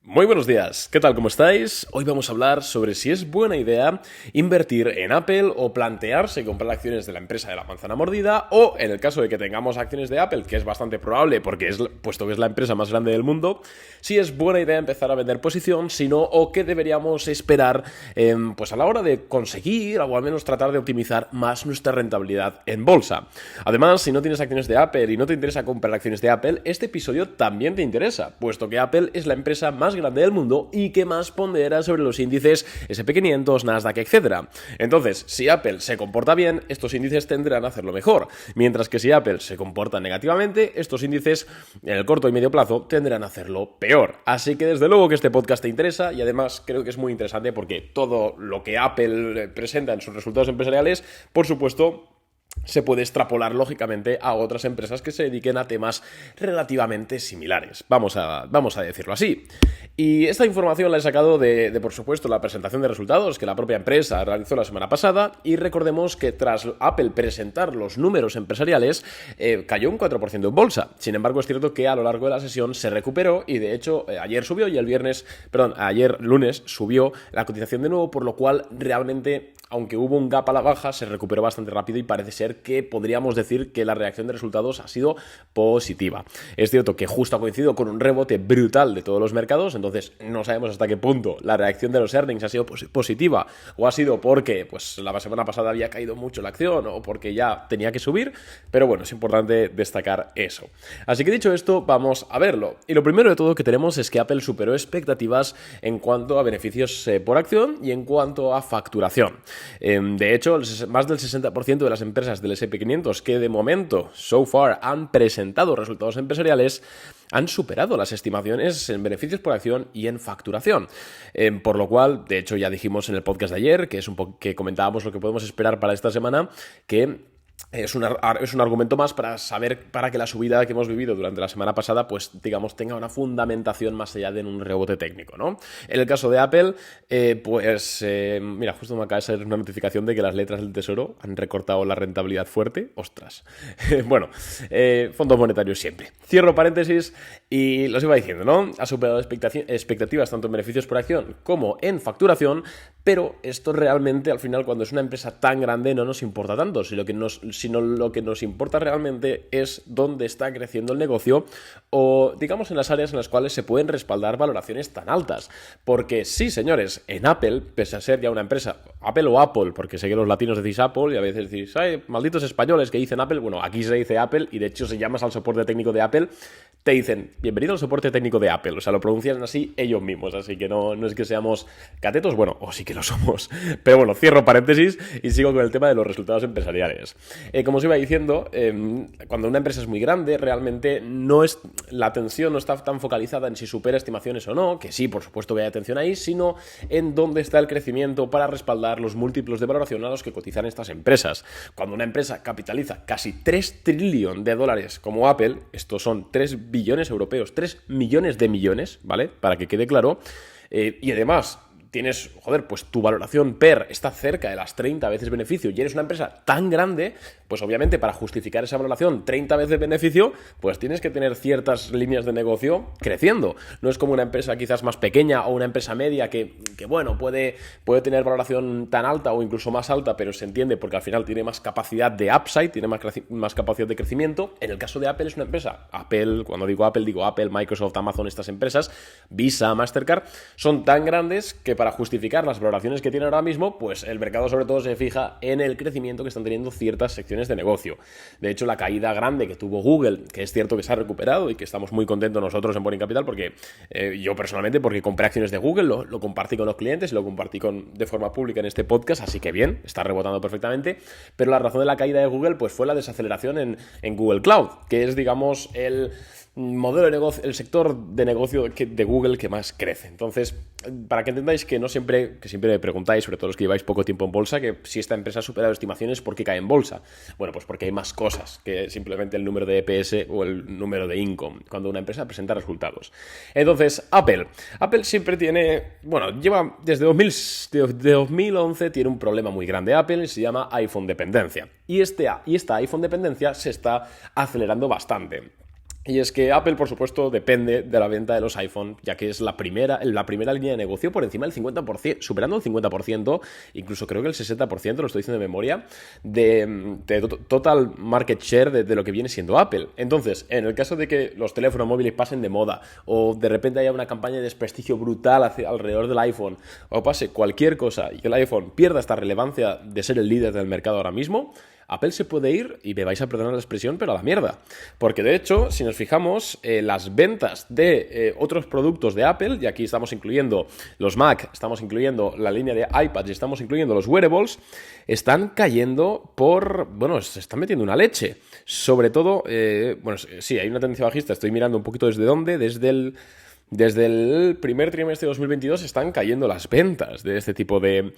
Muy buenos días, ¿qué tal? ¿Cómo estáis? Hoy vamos a hablar sobre si es buena idea invertir en Apple o plantearse comprar acciones de la empresa de la manzana mordida, o en el caso de que tengamos acciones de Apple, que es bastante probable porque puesto que es la empresa más grande del mundo, si es buena idea empezar a vender posición, si no, o qué deberíamos esperar pues a la hora de conseguir o al menos tratar de optimizar más nuestra rentabilidad en bolsa. Además, si no tienes acciones de Apple y no te interesa comprar acciones de Apple, este episodio también te interesa, puesto que Apple es la empresa más grande del mundo y que más pondera sobre los índices S&P 500, Nasdaq, etc. Entonces, si Apple se comporta bien, estos índices tendrán a hacerlo mejor, mientras que si Apple se comporta negativamente, estos índices en el corto y medio plazo tendrán a hacerlo peor. Así que desde luego que este podcast te interesa y además creo que es muy interesante porque todo lo que Apple presenta en sus resultados empresariales, por supuesto, se puede extrapolar lógicamente a otras empresas que se dediquen a temas relativamente similares. Vamos a decirlo así. Y esta información la he sacado de, por supuesto, la presentación de resultados que la propia empresa realizó la semana pasada, y recordemos que tras Apple presentar los números empresariales, cayó un 4% en bolsa. Sin embargo, es cierto que a lo largo de la sesión se recuperó y de hecho ayer subió y ayer lunes subió la cotización de nuevo, por lo cual realmente, aunque hubo un gap a la baja, se recuperó bastante rápido y parece ser que podríamos decir que la reacción de resultados ha sido positiva. Es cierto que justo ha coincidido con un rebote brutal de todos los mercados, entonces no sabemos hasta qué punto la reacción de los earnings ha sido positiva o ha sido porque pues la semana pasada había caído mucho la acción o porque ya tenía que subir, pero bueno, es importante destacar eso. Así que dicho esto, vamos a verlo. Y lo primero de todo que tenemos es que Apple superó expectativas en cuanto a beneficios por acción y en cuanto a facturación. De hecho, más del 60% de las empresas del S&P 500 que de momento, so far, han presentado resultados empresariales han superado las estimaciones en beneficios por acción y en facturación. Por lo cual, de hecho, ya dijimos en el podcast de ayer, que comentábamos lo que podemos esperar para esta semana, que es un argumento más para que la subida que hemos vivido durante la semana pasada, pues digamos, tenga una fundamentación más allá de un rebote técnico, ¿no? En el caso de Apple, mira, justo me acaba de salir una notificación de que las letras del Tesoro han recortado la rentabilidad fuerte. ¡Ostras! Bueno, fondos monetarios siempre. Cierro paréntesis y los iba diciendo, ¿no? Ha superado expectativas tanto en beneficios por acción como en facturación, pero esto realmente, al final, cuando es una empresa tan grande, no nos importa tanto, sino lo que nos importa realmente es dónde está creciendo el negocio o, digamos, en las áreas en las cuales se pueden respaldar valoraciones tan altas. Porque sí, señores, en Apple, pese a ser ya una empresa, Apple o Apple, porque sé que los latinos decís Apple y a veces decís, ¡ay, malditos españoles que dicen Apple! Bueno, aquí se dice Apple y de hecho si llamas al soporte técnico de Apple, te dicen, bienvenido al soporte técnico de Apple. O sea, lo pronuncian así ellos mismos, así que no es que seamos catetos, bueno, o sí que lo somos. Pero bueno, cierro paréntesis y sigo con el tema de los resultados empresariales. Como os iba diciendo, cuando una empresa es muy grande, realmente la atención no está tan focalizada en si supera estimaciones o no, que sí, por supuesto que hay atención ahí, sino en dónde está el crecimiento para respaldar los múltiplos de valoración a los que cotizan estas empresas. Cuando una empresa capitaliza casi 3 trillones de dólares como Apple, estos son 3 billones europeos, 3 millones de millones, ¿vale? Para que quede claro, y además tienes, pues tu valoración PER está cerca de las 30 veces beneficio y eres una empresa tan grande, pues obviamente para justificar esa valoración 30 veces beneficio, pues tienes que tener ciertas líneas de negocio creciendo. No es como una empresa quizás más pequeña o una empresa media que bueno, puede tener valoración tan alta o incluso más alta, pero se entiende porque al final tiene más capacidad de upside, tiene más capacidad de crecimiento. En el caso de Apple es una empresa, cuando digo Apple, Microsoft, Amazon, estas empresas, Visa, Mastercard, son tan grandes que para justificar las valoraciones que tienen ahora mismo, pues el mercado sobre todo se fija en el crecimiento que están teniendo ciertas secciones de negocio. De hecho, la caída grande que tuvo Google, que es cierto que se ha recuperado y que estamos muy contentos nosotros en Boring Capital, porque yo personalmente, porque compré acciones de Google, lo compartí con los clientes y lo compartí de forma pública en este podcast, así que bien, está rebotando perfectamente, pero la razón de la caída de Google pues fue la desaceleración en Google Cloud, que es, digamos, el modelo de negocio, el sector de negocio de Google que más crece. Entonces, para que entendáis que siempre me preguntáis, sobre todo los que lleváis poco tiempo en bolsa, que si esta empresa ha superado estimaciones, ¿por qué cae en bolsa? Bueno, pues porque hay más cosas que simplemente el número de EPS o el número de income cuando una empresa presenta resultados. Entonces, Apple siempre lleva desde 2011 tiene un problema muy grande Apple y se llama iPhone dependencia. Y esta iPhone dependencia se está acelerando bastante. Y es que Apple, por supuesto, depende de la venta de los iPhone, ya que es la primera línea de negocio por encima del 50%, superando el 50%, incluso creo que el 60%, lo estoy diciendo de memoria, de total market share de lo que viene siendo Apple. Entonces, en el caso de que los teléfonos móviles pasen de moda, o de repente haya una campaña de desprestigio brutal alrededor del iPhone, o pase cualquier cosa y que el iPhone pierda esta relevancia de ser el líder del mercado ahora mismo, Apple se puede ir, y me vais a perdonar la expresión, pero a la mierda. Porque de hecho, si nos fijamos, las ventas de otros productos de Apple, y aquí estamos incluyendo los Mac, estamos incluyendo la línea de iPads y estamos incluyendo los wearables, están cayendo se están metiendo una leche. Sobre todo, sí, hay una tendencia bajista, estoy mirando un poquito desde dónde, desde el primer trimestre de 2022 están cayendo las ventas de este tipo de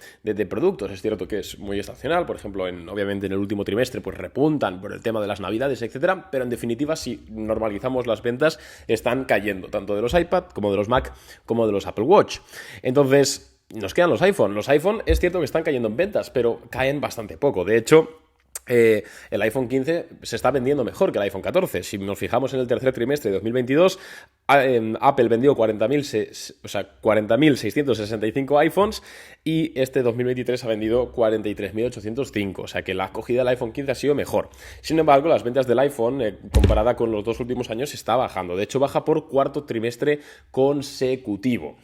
productos. Es cierto que es muy estacional, por ejemplo, obviamente en el último trimestre pues repuntan por el tema de las navidades, etcétera, pero en definitiva, si normalizamos las ventas, están cayendo, tanto de los iPad como de los Mac, como de los Apple Watch. Entonces, nos quedan los iPhone. Los iPhone es cierto que están cayendo en ventas, pero caen bastante poco. De hecho, el iPhone 15 se está vendiendo mejor que el iPhone 14. Si nos fijamos en el tercer trimestre de 2022, Apple vendió 40.665 iPhones y este 2023 ha vendido 43.805. O sea que la acogida del iPhone 15 ha sido mejor. Sin embargo, las ventas del iPhone, comparada con los 2 últimos años, está bajando. De hecho, baja por cuarto trimestre consecutivo.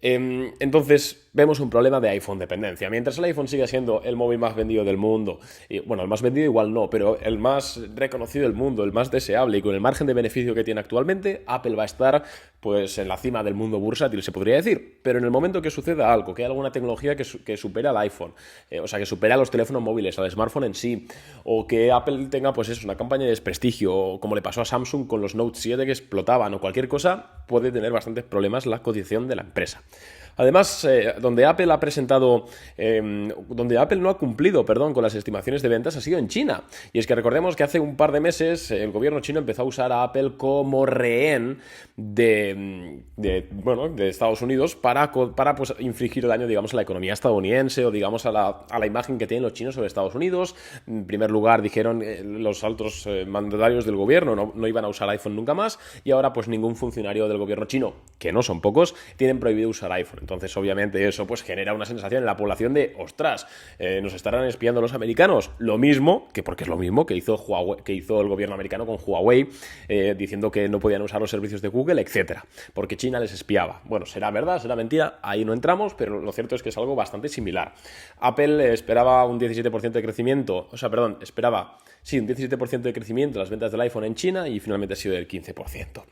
Entonces vemos un problema de iPhone dependencia. Mientras el iPhone sigue siendo el móvil más vendido del mundo, y, bueno, el más vendido igual no, pero el más reconocido del mundo, el más deseable y con el margen de beneficio que tiene actualmente, Apple va a estar pues en la cima del mundo bursátil, se podría decir. Pero en el momento que suceda algo, que haya alguna tecnología que supera al iPhone, o sea, que supera a los teléfonos móviles, al smartphone en sí, o que Apple tenga pues eso, una campaña de desprestigio, o como le pasó a Samsung con los Note 7 que explotaban, o cualquier cosa, puede tener bastantes problemas la cotización de la empresa. Además, donde Apple no ha cumplido, con las estimaciones de ventas ha sido en China. Y es que recordemos que hace un par de meses el gobierno chino empezó a usar a Apple como rehén de Estados Unidos para pues, infligir daño, digamos, a la economía estadounidense o, digamos, a la imagen que tienen los chinos sobre Estados Unidos. En primer lugar, dijeron los altos mandatarios del gobierno no iban a usar iPhone nunca más, y ahora pues ningún funcionario del gobierno chino, que no son pocos, tienen prohibido usar iPhone. Entonces, obviamente, eso pues genera una sensación en la población de, ostras, ¿nos estarán espiando los americanos? Lo mismo, porque es lo mismo que hizo Huawei, que hizo el gobierno americano con Huawei, diciendo que no podían usar los servicios de Google, etcétera, porque China les espiaba. Bueno, será verdad, será mentira, ahí no entramos, pero lo cierto es que es algo bastante similar. Apple esperaba un 17% de crecimiento, un 17% de crecimiento en las ventas del iPhone en China, y finalmente ha sido del 15%.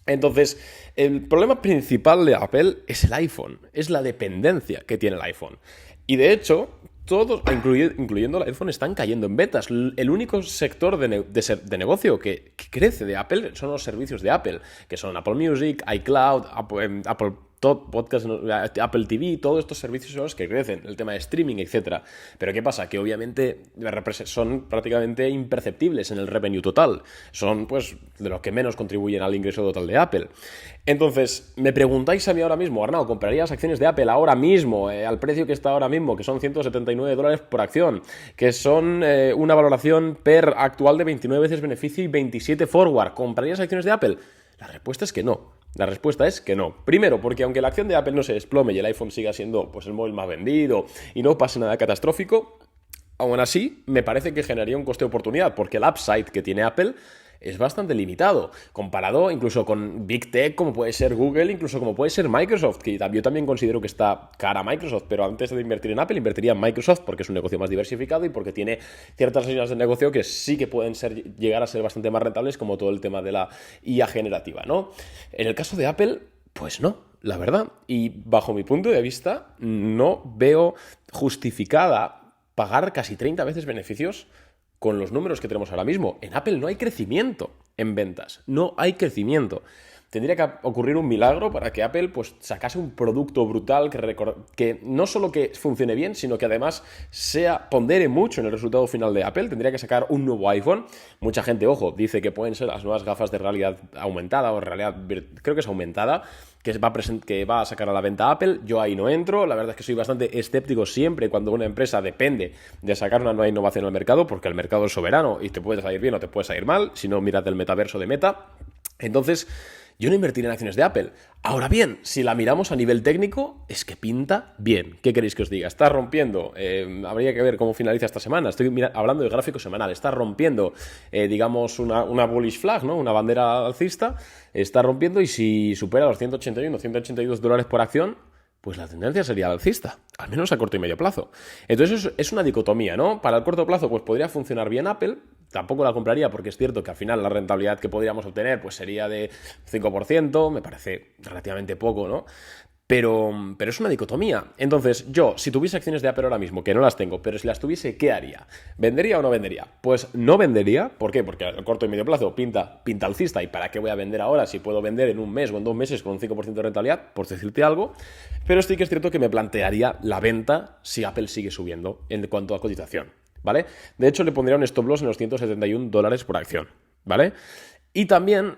Entonces, el problema principal de Apple es el iPhone, es la dependencia que tiene el iPhone. Y de hecho, todos, incluyendo el iPhone, están cayendo en ventas. El único sector de negocio que crece de Apple son los servicios de Apple, que son Apple Music, iCloud, Apple Podcast, Apple TV, todos estos servicios son los que crecen, el tema de streaming, etcétera. Pero ¿qué pasa? Que obviamente son prácticamente imperceptibles en el revenue total. Son, pues, de los que menos contribuyen al ingreso total de Apple. Entonces, me preguntáis a mí ahora mismo, Arnau, ¿comprarías acciones de Apple ahora mismo, al precio que está ahora mismo, que son $179 por acción, que son una valoración per actual de 29 veces beneficio y 27 forward? ¿Comprarías acciones de Apple? La respuesta es que no. La respuesta es que no. Primero, porque aunque la acción de Apple no se desplome y el iPhone siga siendo pues, el móvil más vendido y no pase nada catastrófico, aún así me parece que generaría un coste de oportunidad, porque el upside que tiene Apple es bastante limitado, comparado incluso con Big Tech como puede ser Google, incluso como puede ser Microsoft, que yo también considero que está cara Microsoft, pero antes de invertir en Apple, invertiría en Microsoft porque es un negocio más diversificado y porque tiene ciertas líneas de negocio que sí que pueden llegar a ser bastante más rentables, como todo el tema de la IA generativa, ¿no? En el caso de Apple, pues no, la verdad. Y bajo mi punto de vista, no veo justificada pagar casi 30 veces beneficios con los números que tenemos ahora mismo. En Apple no hay crecimiento en ventas, no hay crecimiento. Tendría que ocurrir un milagro para que Apple pues, sacase un producto brutal que no solo que funcione bien, sino que además pondere mucho en el resultado final de Apple. Tendría que sacar un nuevo iPhone. Mucha gente, ojo, dice que pueden ser las nuevas gafas de realidad aumentada o realidad, creo que es aumentada, que va a sacar a la venta Apple. Yo ahí no entro. La verdad es que soy bastante escéptico siempre cuando una empresa depende de sacar una nueva innovación al mercado, porque el mercado es soberano y te puede salir bien o te puede salir mal. Si no, mírate el metaverso de Meta. Entonces, yo no invertiré en acciones de Apple. Ahora bien, si la miramos a nivel técnico, es que pinta bien. ¿Qué queréis que os diga? Está rompiendo. Habría que ver cómo finaliza esta semana. Estoy hablando del gráfico semanal. Está rompiendo, digamos, una bullish flag, ¿no? Una bandera alcista. Está rompiendo y si supera los 181, 182 dólares por acción, pues la tendencia sería alcista, al menos a corto y medio plazo. Entonces es una dicotomía, ¿no? Para el corto plazo pues podría funcionar bien Apple, tampoco la compraría porque es cierto que al final la rentabilidad que podríamos obtener pues sería de 5%, me parece relativamente poco, ¿no? Pero es una dicotomía. Entonces, yo, si tuviese acciones de Apple ahora mismo, que no las tengo, pero si las tuviese, ¿qué haría? ¿Vendería o no vendería? Pues no vendería. ¿Por qué? Porque a corto y medio plazo pinta alcista. ¿Y para qué voy a vender ahora si puedo vender en un mes o en 2 meses con un 5% de rentabilidad? Por decirte algo. Pero sí que es cierto que me plantearía la venta si Apple sigue subiendo en cuanto a cotización, ¿vale? De hecho, le pondría un stop loss en los 171 dólares por acción, ¿vale? Y también,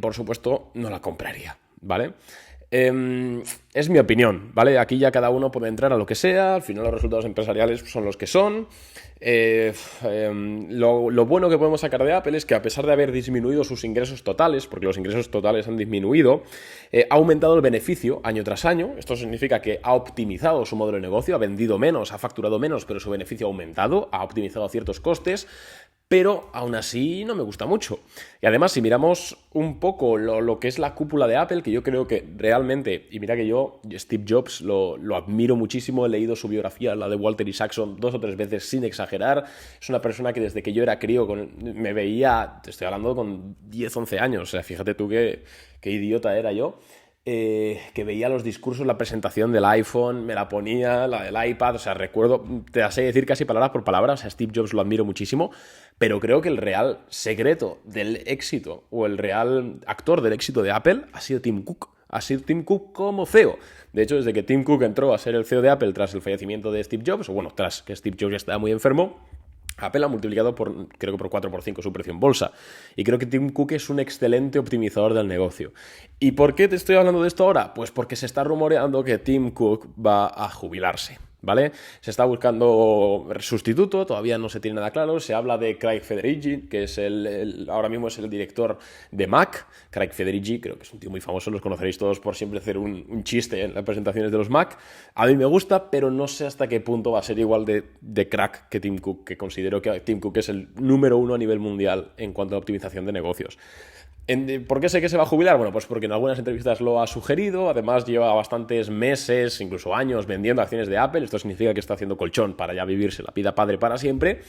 por supuesto, no la compraría, ¿vale? Es mi opinión, ¿vale? Aquí ya cada uno puede entrar a lo que sea, al final los resultados empresariales son los que son. Lo bueno que podemos sacar de Apple es que a pesar de haber disminuido sus ingresos totales, porque los ingresos totales han disminuido, ha aumentado el beneficio año tras año. Esto significa que ha optimizado su modelo de negocio, ha vendido menos, ha facturado menos, pero su beneficio ha aumentado, ha optimizado ciertos costes. Pero aún así no me gusta mucho. Y además, si miramos un poco lo que es la cúpula de Apple, que yo creo que realmente, y mira que yo Steve Jobs lo admiro muchísimo, he leído su biografía, la de Walter Isaacson, 2 o 3 veces sin exagerar. Es una persona que desde que yo era crío me veía, te estoy hablando con 10, 11 años, o sea, fíjate tú qué idiota era yo. Que veía los discursos, la presentación del iPhone, me la ponía, la del iPad, o sea, recuerdo, te la sé decir casi palabra por palabra, o sea, Steve Jobs lo admiro muchísimo, pero creo que el real secreto del éxito o el real actor del éxito de Apple ha sido Tim Cook. Ha sido Tim Cook como CEO. De hecho, desde que Tim Cook entró a ser el CEO de Apple tras el fallecimiento de Steve Jobs, o bueno, tras que Steve Jobs ya estaba muy enfermo, Apple ha multiplicado creo que por 4 o por 5 su precio en bolsa. Y creo que Tim Cook es un excelente optimizador del negocio. ¿Y por qué te estoy hablando de esto ahora? Pues porque se está rumoreando que Tim Cook va a jubilarse, ¿vale? Se está buscando sustituto, todavía no se tiene nada claro. Se habla de Craig Federighi, que es ahora mismo es el director de Mac. Craig Federighi, creo que es un tío muy famoso, los conoceréis todos por siempre hacer un chiste en las presentaciones de los Mac. A mí me gusta, pero no sé hasta qué punto va a ser igual de crack que Tim Cook, que considero que Tim Cook es el número 1 a nivel mundial en cuanto a optimización de negocios. ¿Por qué sé que se va a jubilar? Bueno, pues porque en algunas entrevistas lo ha sugerido, además lleva bastantes meses, incluso años, vendiendo acciones de Apple. Esto significa que está haciendo colchón para ya vivirse la vida padre para siempre.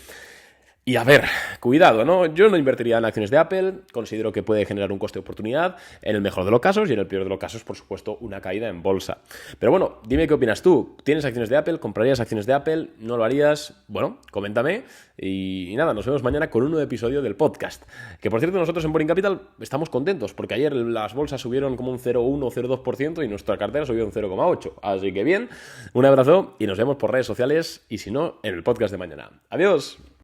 Y a ver, cuidado, ¿no? Yo no invertiría en acciones de Apple, considero que puede generar un coste de oportunidad, en el mejor de los casos, y en el peor de los casos, por supuesto, una caída en bolsa. Pero bueno, dime qué opinas tú. ¿Tienes acciones de Apple? ¿Comprarías acciones de Apple? ¿No lo harías? Bueno, coméntame. Y nada, nos vemos mañana con un nuevo episodio del podcast. Que por cierto, nosotros en Boring Capital estamos contentos, porque ayer las bolsas subieron como un 0,1 o 0,2% y nuestra cartera subió un 0,8%. Así que bien, un abrazo y nos vemos por redes sociales y si no, en el podcast de mañana. ¡Adiós!